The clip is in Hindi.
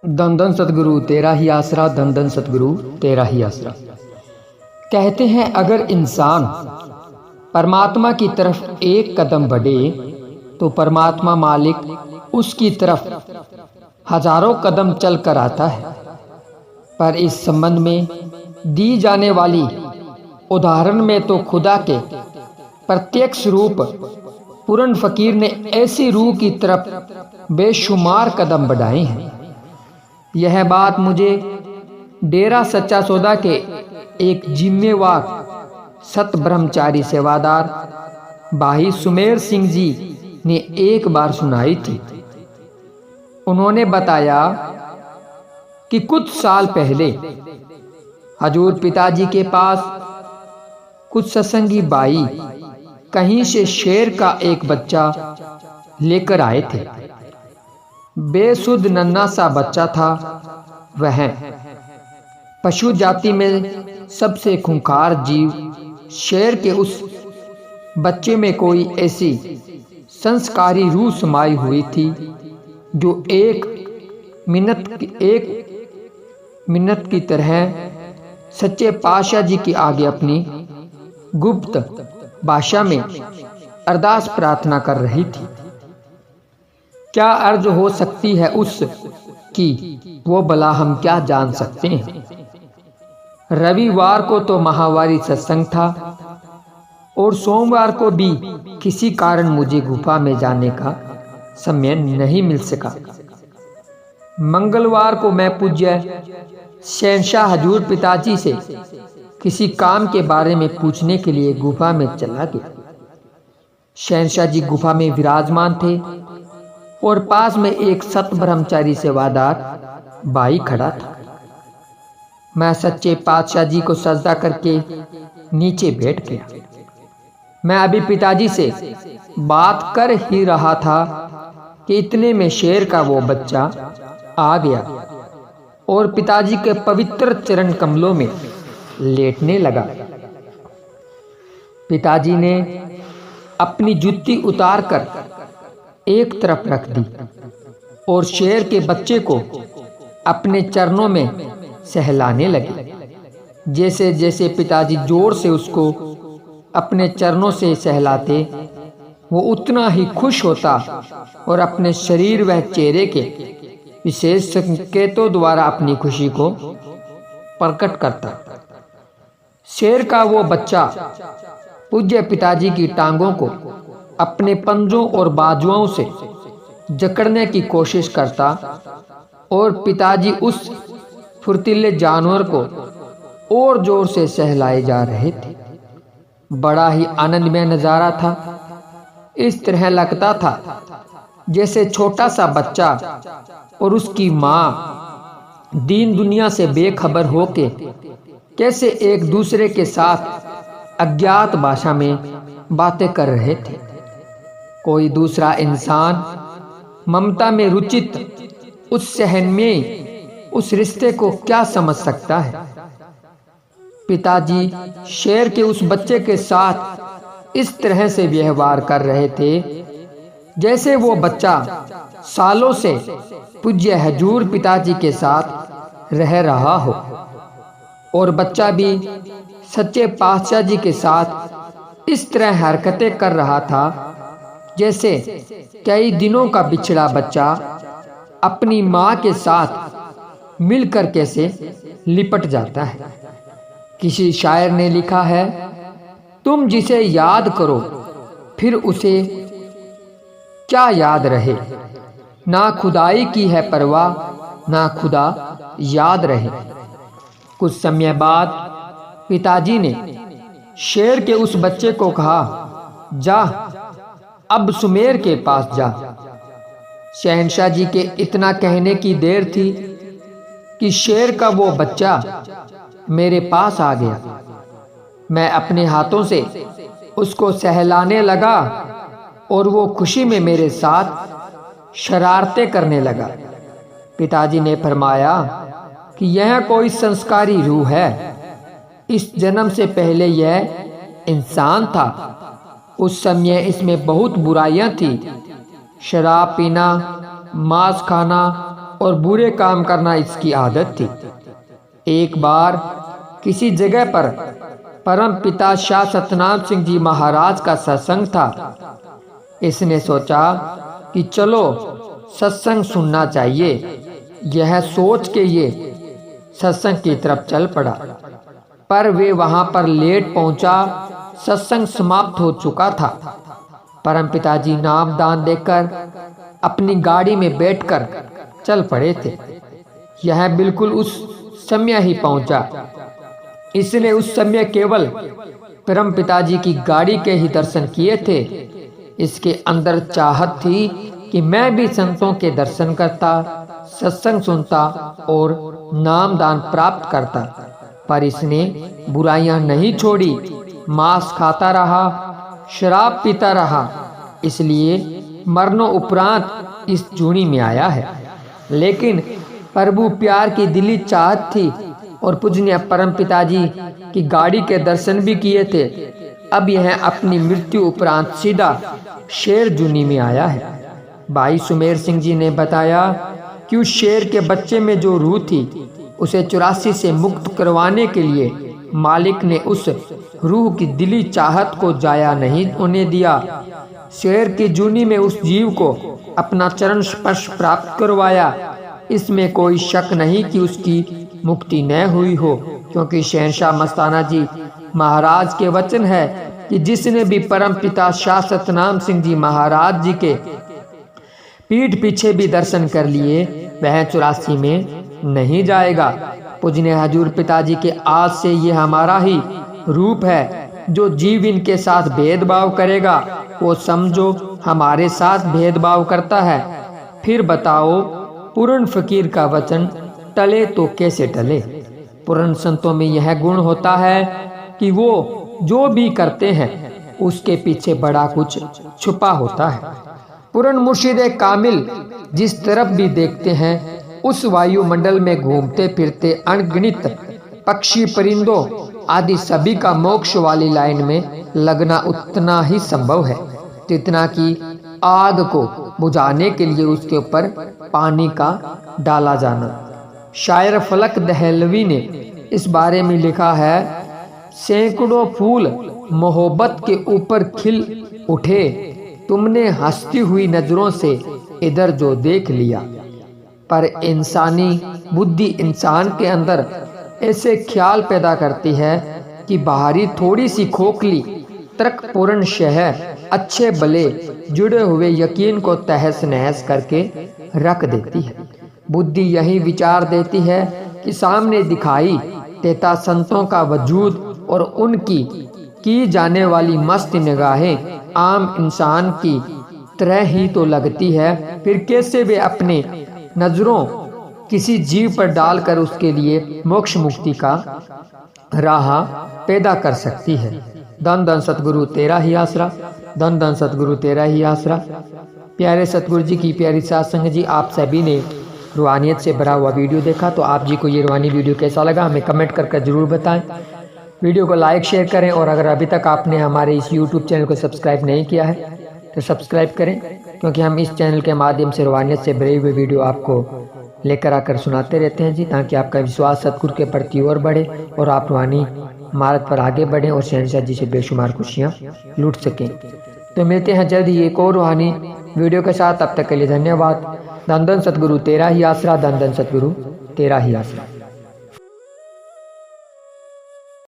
धन धन सतगुरु तेरा ही आसरा, धन धन सतगुरु तेरा ही आसरा। कहते हैं अगर इंसान परमात्मा की तरफ एक कदम बढ़े तो परमात्मा मालिक उसकी तरफ हजारों कदम चल कर आता है। पर इस संबंध में दी जाने वाली उदाहरण में तो खुदा के प्रत्यक्ष रूप पूरन फकीर ने ऐसी रूह की तरफ बेशुमार कदम बढ़ाए हैं। यह बात मुझे डेरा सच्चा सौदा के एक जिम्मेवार सत ब्रह्मचारी सेवादार भाई सुमेर सिंह जी ने एक बार सुनाई थी। उन्होंने बताया कि कुछ साल पहले हजूर पिताजी के पास कुछ सत्संगी भाई कहीं से शेर का एक बच्चा लेकर आए थे। बेसुध नन्हा सा बच्चा था। वह पशु जाति में सबसे खूंखार जीव शेर के उस बच्चे में कोई ऐसी संस्कारी रूह समाई हुई थी जो एक मिनट की तरह सच्चे पातशाह जी के आगे अपनी गुप्त भाषा में अरदास प्रार्थना कर रही थी। क्या अर्ज हो सकती है उस की, वो भला हम क्या जान सकते हैं। रविवार को तो माहवारी सत्संग था और सोमवार को भी किसी कारण मुझे गुफा में जाने का समय नहीं मिल सका। मंगलवार को मैं पूज्य शहंशाह हजूर पिताजी से किसी काम के बारे में पूछने के लिए गुफा में चला गया। शहंशाह जी गुफा में विराजमान थे और पास में एक सत ब्रह्मचारी सेवादार भाई खड़ा था। मैं सच्चे पातशाह जी को सजदा करके नीचे बैठ गया। मैं अभी पिताजी से बात कर ही रहा था कि इतने में शेर का वो बच्चा आ गया और पिताजी के पवित्र चरण कमलों में लेटने लगा। पिताजी ने अपनी जूती उतार कर एक तरफ रख दी और शेर के बच्चे को अपने चरणों में सहलाने लगे। जैसे जैसे पिताजी जोर से उसको अपने चरणों से सहलाते वो उतना ही खुश होता और अपने शरीर व चेहरे के विशेष संकेतों द्वारा अपनी खुशी को प्रकट करता। शेर का वो बच्चा पूज्य पिताजी की टांगों को अपने पंजों और बाजुओं से जकड़ने की कोशिश करता और पिताजी उस फुर्तीले जानवर को और जोर से सहलाए जा रहे थे। बड़ा ही आनंदमय नजारा था। इस तरह लगता था जैसे छोटा सा बच्चा और उसकी माँ दीन दुनिया से बेखबर होके कैसे एक दूसरे के साथ अज्ञात भाषा में बातें कर रहे थे। कोई दूसरा इंसान ममता में रुचित उस सहन में उस रिश्ते को क्या समझ सकता है। पिताजी शेर के उस बच्चे के साथ इस तरह से व्यवहार कर रहे थे जैसे वो बच्चा सालों से पूज्य हजूर पिताजी के साथ रह रहा हो और बच्चा भी सच्चे पातशाह जी के साथ इस तरह हरकतें कर रहा था जैसे कई दिनों का बिछड़ा बच्चा अपनी माँ के साथ मिलकर कैसे लिपट जाता है। किसी शायर ने लिखा है, तुम जिसे याद करो फिर उसे क्या याद रहे, ना खुदाई की है परवाह ना खुदा याद रहे। कुछ समय बाद पिताजी ने शेर के उस बच्चे को कहा, जा अब सुमेर के पास जा। शहंशाह जी के इतना कहने की देर थी कि शेर का वो बच्चा मेरे पास आ गया। मैं अपने हाथों से उसको सहलाने लगा और वो खुशी में मेरे साथ शरारतें करने लगा। पिताजी ने फरमाया कि यह कोई संस्कारी रूह है। इस जन्म से पहले यह इंसान था। उस समय इसमें बहुत बुराइयां थी, शराब पीना, मांस खाना और बुरे काम करना इसकी आदत थी। एक बार किसी जगह पर परम पिता शाह सतनाम सिंह जी महाराज का सत्संग था। इसने सोचा कि चलो सत्संग सुनना चाहिए। यह सोच के ये सत्संग की तरफ चल पड़ा, पर वे वहां पर लेट पहुंचा। सत्संग समाप्त हो चुका था। परम पिताजी नाम दान देकर अपनी गाड़ी में बैठकर चल पड़े थे। यह बिल्कुल उस समय ही पहुंचा। इसने उस समय केवल परम पिताजी की गाड़ी के ही दर्शन किए थे। इसके अंदर चाहत थी कि मैं भी संतों के दर्शन करता, सत्संग सुनता और नाम दान प्राप्त करता, पर इसने बुराइयां नहीं छोड़ी। मांस खाता रहा, शराब पीता रहा, इसलिए मरनों उपरांत इस जूनी में आया है। लेकिन प्रभु प्यार की दिली चाहत थी और पूजनीय परम पिताजी की गाड़ी के दर्शन भी किए थे। अब यह अपनी मृत्यु उपरांत सीधा शेर जूनी में आया है। भाई सुमेर सिंह जी ने बताया कि उस शेर के बच्चे में जो रूह थी, उसे 84 से मुक्त करवाने के लिए मालिक ने उस रूह की दिली चाहत को जाया नहीं होने दिया। शेर की जूनी में उस जीव को अपना चरण स्पर्श प्राप्त करवाया। इसमें कोई शक नहीं कि उसकी मुक्ति न हुई हो, क्योंकि शहंशाह मस्ताना जी महाराज के वचन है कि जिसने भी परम पिता शाह सतनाम सिंह जी महाराज जी के पीठ पीछे भी दर्शन कर लिए, वह 84 में नहीं जाएगा। पूजनीय हजूर पिताजी के आज से ये हमारा ही रूप है। जो जीव इनके साथ भेदभाव करेगा वो समझो हमारे साथ भेदभाव करता है। फिर बताओ, पूर्ण फकीर का वचन टले तो कैसे टले। पूर्ण संतों में यह गुण होता है कि वो जो भी करते हैं उसके पीछे बड़ा कुछ छुपा होता है। पूर्ण मुर्शिद कामिल जिस तरफ भी देखते हैं, उस वायुमंडल में घूमते फिरते अनगिनत पक्षी परिंदों आदि सभी का मोक्ष वाली लाइन में लगना उतना ही संभव है जितना कि आग को बुझाने के लिए उसके ऊपर पानी का डाला जाना। शायर फलक दहलवी ने इस बारे में लिखा है, सैकड़ों फूल मोहब्बत के ऊपर खिल उठे, तुमने हंसती हुई नजरों से इधर जो देख लिया। पर इंसानी बुद्धि इंसान के अंदर ऐसे ख्याल पैदा करती है कि बाहरी थोड़ी सी खोखली तर्क पूर्ण शहर अच्छे भले जुड़े हुए यकीन को तहस नहस करके रख देती है। बुद्धि यही विचार देती है कि सामने दिखाई देता संतों का वजूद और उनकी की जाने वाली मस्त निगाहें आम इंसान की तरह ही तो लगती है। फिर कैसे वे अपने नजरों किसी जीव पर डालकर उसके लिए मोक्ष मुक्ति का राह पैदा कर सकती है। धन धन सतगुरु तेरा ही आसरा, धन धन सतगुरु तेरा ही आसरा। प्यारे सतगुरु जी की प्यारी साथ संगत जी, आप सभी ने रूहानियत से भरा हुआ वीडियो देखा, तो आप जी को ये रूहानी वीडियो कैसा लगा हमें कमेंट करके ज़रूर बताएं। वीडियो को लाइक शेयर करें और अगर अभी तक आपने हमारे इस यूट्यूब चैनल को सब्सक्राइब नहीं किया है तो सब्सक्राइब करें, क्योंकि हम इस चैनल के माध्यम से रूहानियत से भरे हुए वीडियो आपको लेकर आकर सुनाते रहते हैं जी, ताकि आपका विश्वास सतगुरु के प्रति और बढ़े और आप रूहानी मार्ग पर आगे बढ़ें और शहंशाह जी से बेशुमार खुशियाँ लूट सकें। तो मिलते हैं जल्द ही एक और रूहानी वीडियो के साथ। तब तक के लिए धन्यवाद। धन धन सतगुरु तेरा ही आसरा, धन धन सतगुरु तेरा ही आसरा।